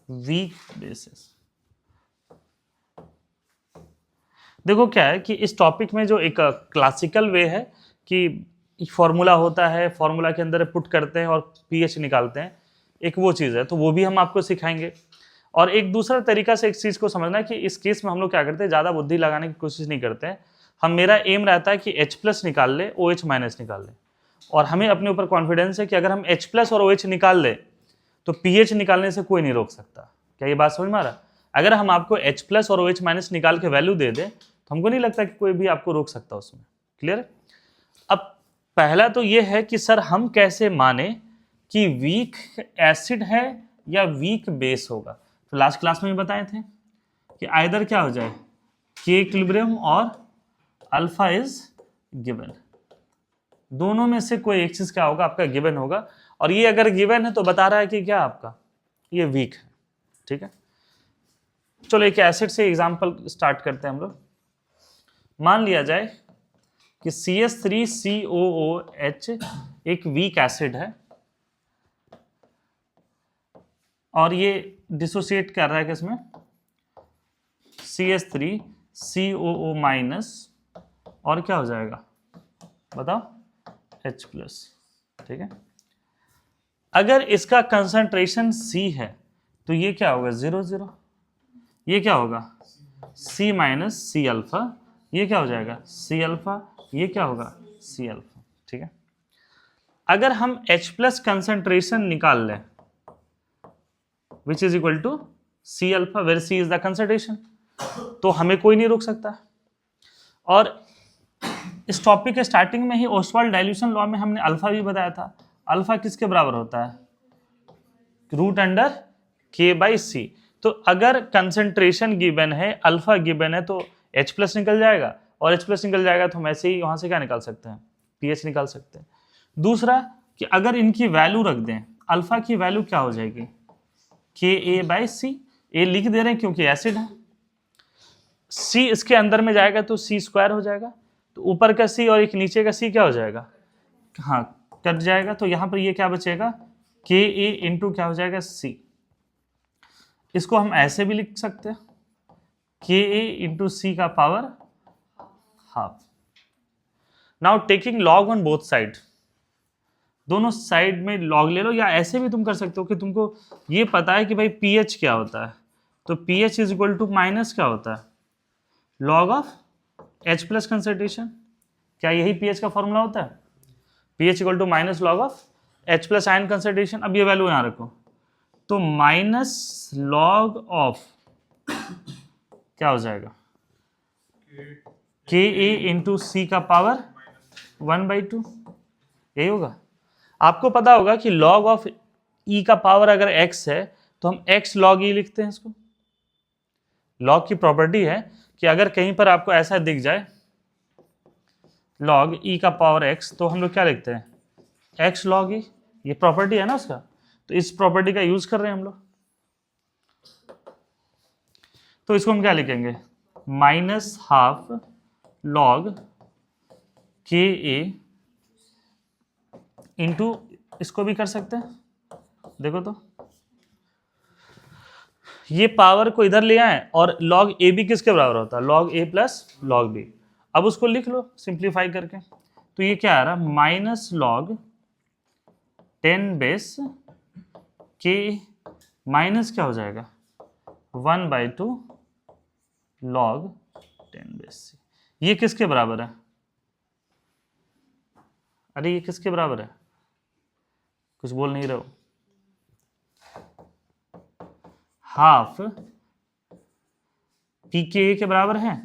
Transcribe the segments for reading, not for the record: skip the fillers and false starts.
Week basis. देखो क्या है कि इस टॉपिक में जो एक क्लासिकल वे है कि फॉर्मूला होता है, फॉर्मूला के अंदर पुट करते हैं और पीएच निकालते हैं, एक वो चीज़ है, तो वो भी हम आपको सिखाएंगे। और एक दूसरा तरीका से इस चीज़ को समझना है कि इस केस में हम लोग क्या करते हैं, ज़्यादा बुद्धि लगाने की कोशिश नहीं करते हैं। मेरा एम रहता है कि H+ निकाल ले, OH- निकाल ले, और हमें अपने ऊपर कॉन्फिडेंस है कि अगर हम H+ और OH निकाल ले तो पीएच निकालने से कोई नहीं रोक सकता। क्या ये बात समझ में आ रहा? अगर हम आपको H+ और OH- निकाल के वैल्यू दे दें तो हमको नहीं लगता कि कोई भी आपको रोक सकता उसमें। क्लियर? अब पहला तो ये है कि सर हम कैसे माने कि वीक एसिड है या वीक बेस होगा। तो लास्ट क्लास में भी बताए थे कि आइदर क्या हो जाए, के इक्विलिब्रियम और अल्फा इज गिवन, दोनों में से कोई एक चीज क्या होगा आपका गिवन होगा। और ये अगर गिवन है तो बता रहा है कि क्या आपका ये वीक है। ठीक है, चलो एक एसिड से एग्जांपल स्टार्ट करते हैं हम लोग। मान लिया जाए कि CH3COOH एक वीक एसिड है और ये डिसोसिएट कर रहा है किसमें, CH3COO- और क्या हो जाएगा बताओ, H+। ठीक है, अगर इसका कंसंट्रेशन C है तो ये क्या होगा 0 0, ये क्या होगा C माइनस सी अल्फा, ये क्या हो जाएगा C अल्फा, ये क्या होगा C अल्फा। ठीक है, अगर हम H+ कंसंट्रेशन निकाल लें which is equal to C alpha where C is the concentration, तो हमें कोई नहीं रोक सकता। और इस टॉपिक के स्टार्टिंग में ही ओस्वाल्ड डाइल्यूशन लॉ में हमने अल्फा भी बताया था। अल्फा किसके बराबर होता है, √K/C। तो अगर कंसंट्रेशन गिवन है, अल्फा गिवन है, तो H+ निकल जाएगा, और H+ निकल जाएगा तो हम ऐसे ही वहां से क्या निकाल सकते हैं, पीएच निकाल सकते हैं। दूसरा कि अगर इनकी वैल्यू रख दें, अल्फा की वैल्यू क्या हो जाएगी Ka/C, ए लिख दे रहे हैं क्योंकि एसिड है, C इसके अंदर में जाएगा तो C² हो जाएगा, तो ऊपर का C और एक नीचे का C क्या हो जाएगा, हाँ कट जाएगा, तो यहां पर ये क्या बचेगा Ka इंटू क्या हो जाएगा C। इसको हम ऐसे भी लिख सकते हैं Ka इंटू C का power half. Now taking log on both side, दोनों साइड में लॉग ले लो, या ऐसे भी तुम कर सकते हो कि तुमको ये पता है कि भाई पीएच क्या होता है, तो pH is equal to minus क्या होता है लॉग ऑफ H+ कंसंट्रेशन। क्या यही पीएच का फॉर्मूला होता है, pH equal to minus log of H+ ion concentration. अब ये वैल्यू यहां रखो, तो माइनस लॉग ऑफ क्या हो जाएगा Ka इंटू C का पावर 1/2, यही होगा। आपको पता होगा कि log ऑफ E का पावर अगर x है तो हम x log E लिखते हैं इसको। log की प्रॉपर्टी है कि अगर कहीं पर आपको ऐसा दिख जाए log E का पावर x, तो हम लोग क्या लिखते हैं x log E, ये प्रॉपर्टी है ना उसका, तो इस प्रॉपर्टी का यूज कर रहे हैं हम लोग। तो इसको हम क्या लिखेंगे minus half log Ka into, इसको भी कर सकते हैं, देखो तो ये पावर को इधर ले आए, और log ए बी किसके बराबर होता है log A plus log B। अब उसको लिख लो सिंप्लीफाई करके, तो ये क्या आ रहा माइनस लॉग 10 K माइनस क्या हो जाएगा 1/2 log 10 ये किसके बराबर है, अरे ये किसके बराबर है, कुछ बोल नहीं रहे हो, हाफ pKa के बराबर है,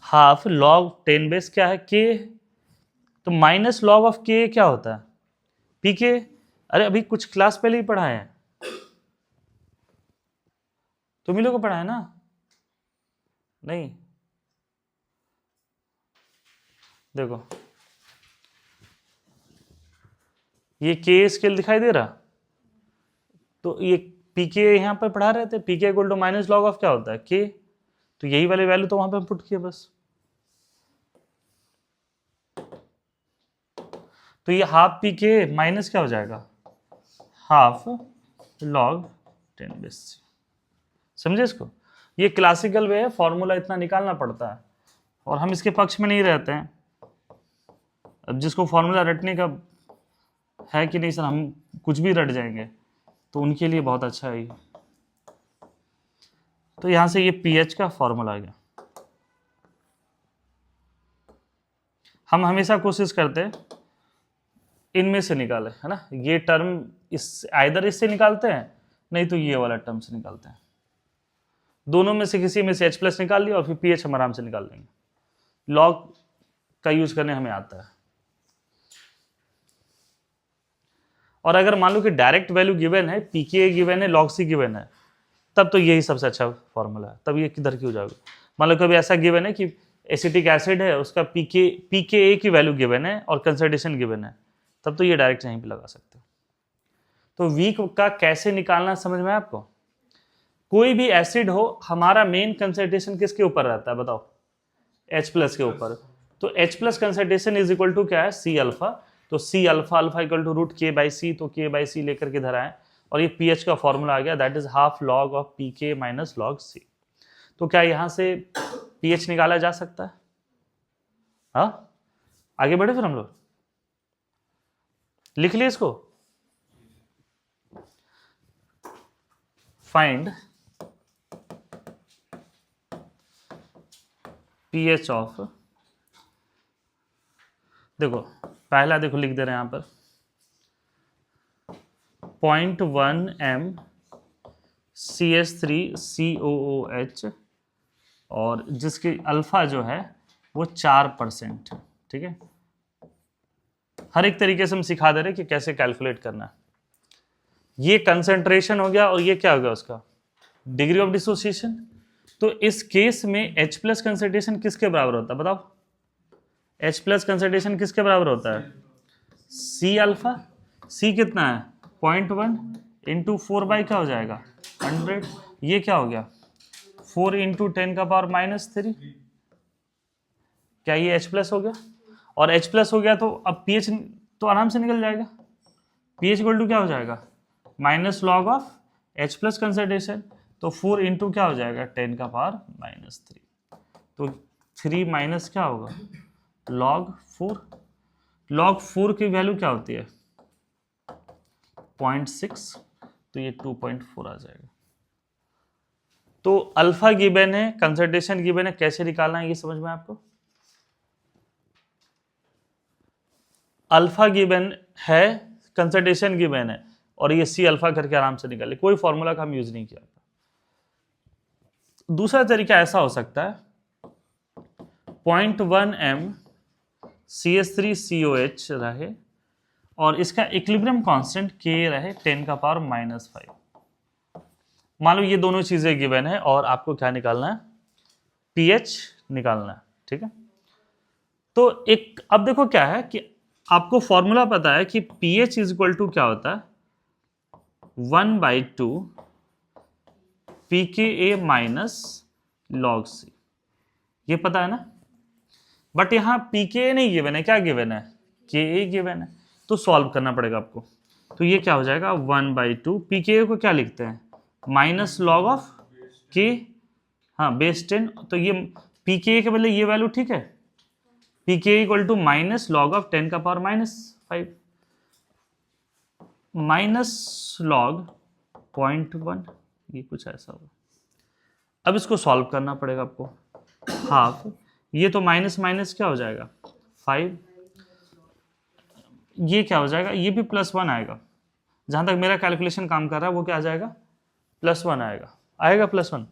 हाफ log 10 क्या है k, तो माइनस लॉग ऑफ k क्या होता है pK। अरे अभी कुछ क्लास पहले ही पढ़ा है, तुम ही लोग को पढ़ा है ना, नहीं देखो ये k स्केल दिखाई दे रहा, तो ये pK यहाँ पर पढ़ा रहे थे, pK equal to minus log of क्या होता है k, तो यही वाली वैल्यू तो वहां पे पुट किया बस। तो ये हाफ pK माइनस क्या हो जाएगा हाफ log 10^c। समझे इसको? ये क्लासिकल वे है, फॉर्मूला इतना निकालना पड़ता है और हम इसके पक्ष में नहीं रहते हैं। अब जिसको फॉर्मूला रटने का है कि नहीं सर हम कुछ भी रट जाएंगे, तो उनके लिए बहुत अच्छा है ये। तो यहां से ये pH का फॉर्मूला आ गया। हम हमेशा कोशिश करते हैं इनमें से निकाले, है ना, ये टर्म इस आइदर इससे निकालते हैं, नहीं तो ये वाला टर्म से निकालते हैं। दोनों में से किसी में से H+ निकाल लिया और फिर pH हम आराम से निकाल लेंगे। लॉग का यूज करने हमें आता है। और अगर मान लो कि डायरेक्ट वैल्यू गिवन है, pKa गिवन है, log C गिवन है, तब तो यही सबसे अच्छा फॉर्मूला है। तब ये किधर की हो जाएगा? मान लो कभी ऐसा गिवन है कि एसिटिक एसिड है, उसका pKa की वैल्यू गिवन है और कंसंट्रेशन गिवन है, तब तो ये डायरेक्ट यहीं पे लगा सकते हो। तो वीक का कैसे निकालना समझ में आपको? कोई भी एसिड हो, हमारा मेन कंसंट्रेशन किसके ऊपर रहता है बताओ? H+ के ऊपर। तो H+ concentration is equal to क्या है? C alpha. तो C alpha alpha equal to √K/C, तो K/C लेकर के इधर आए और ये pH का फॉर्मूला आ गया, that is half log of pK minus log C। तो क्या यहां से pH निकाला जा सकता है? हाँ, आगे बढ़े फिर हम लोग। लिख लिए इसको। फाइंड pH ऑफ, देखो पहला देखो लिख दे रहे हैं यहां पर 0.1 m CH3COOH और जिसकी अल्फा जो है वो 4% है। ठीक है, हर एक तरीके से हम सिखा दे रहे हैं कि कैसे कैलकुलेट करना है। ये कंसंट्रेशन हो गया और ये क्या हो गया उसका डिग्री ऑफ डिसोसिएशन। तो इस केस में H+ कंसंट्रेशन किसके बराबर होता है बताओ? H+ कंसंट्रेशन किसके बराबर होता है? C alpha. C कितना है? 0.1 इंटू 4 क्या हो जाएगा? 100। ये क्या हो गया? 4 इंटू 10⁻³ क्या ये H+ हो गया? और H+ हो गया तो अब pH तो आराम से निकल जाएगा। pH इक्वल टू क्या हो जाएगा? Minus log of H+ concentration. तो 4 इंटू क्या हो जाएगा? 10⁻³ तो 3 माइनस क्या होगा? log 4। log 4 की वैल्यू क्या होती है? 0.6, तो ये 2.4 आ जाएगा। तो अल्फा गिवन है, कंसंट्रेशन गिवन है, कैसे निकालना है ये समझ में आपको? अल्फा गिवन है, कंसंट्रेशन गिवन है और ये C अल्फा करके आराम से निकाले, कोई फॉर्मूला का हम यूज नहीं किया। दूसरा तरीका ऐसा हो सकता है 0.1 m CH3COH रहे और इसका इक्विलिब्रियम कांस्टेंट K रहे 10⁻⁵। मान लो ये दोनों चीजें गिवन है और आपको क्या निकालना है? pH निकालना है। ठीक है, तो एक अब देखो क्या है कि आपको फॉर्मूला पता है कि pH इज इक्वल टू क्या होता है? 1/2 pKa माइनस log C, ये पता है ना। बट यहां pKa नहीं गिवन है, क्या गिवन है? Ka गिवन है। तो सॉल्व करना पड़ेगा आपको। तो ये क्या हो जाएगा? 1/2 pKa को क्या लिखते हैं? माइनस लॉग ऑफ K, हाँ बेस 10। तो ये pKa के बदले ये वैल्यू ठीक है, pKa equal to minus log of 10⁻⁵ minus log 0.1, ये कुछ ऐसा होगा। अब इसको सॉल्व करना पड़ेगा आपको। हाफ, ये तो माइनस माइनस क्या हो जाएगा? 5। ये क्या हो जाएगा? ये भी +1 आएगा। जहां तक मेरा कैलकुलेशन काम कर रहा है वो क्या आ जाएगा? +1 आएगा। आएगा +1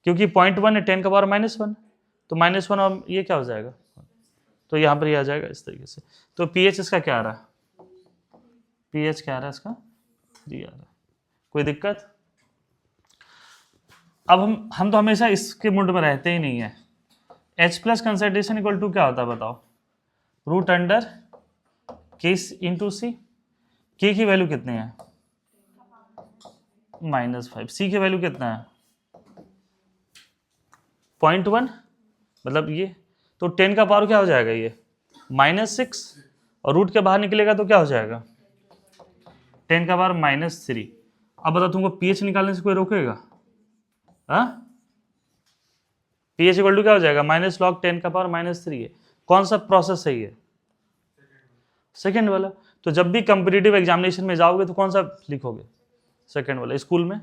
क्योंकि 0.1 है 10⁻⁻1, तो -1 और ये क्या हो जाएगा? तो यहाँ पर ये आ जाएगा इस तरीके से। तो pH इसका क्या आ रहा है? pH क्या आ रहा है इसका? 3 आ रहा है। कोई दिक्कत? अब हम तो हमेशा इसके मूड में रहते ही नहीं है। H+ कंसंट्रेशन इक्वल टू क्या होता है बताओ? √K into C। K की वैल्यू कितनी है? -5। C की वैल्यू कितना है? 0.1, मतलब ये तो 10 का पावर क्या हो जाएगा? ये -6 और रूट के बाहर निकलेगा तो क्या हो जाएगा? 10 का पावर -3। अब बता तुमको pH निकालने से कोई रोकेगा? हाँ, pH इक्वल टू क्या हो जाएगा? -log 10 का पावर -3 है। कौन सा प्रोसेस सही है? सेकेंड वाला। तो जब भी कंपिटिटिव एग्जामिनेशन में जाओगे तो कौन सा लिखोगे? सेकेंड वाला। स्कूल में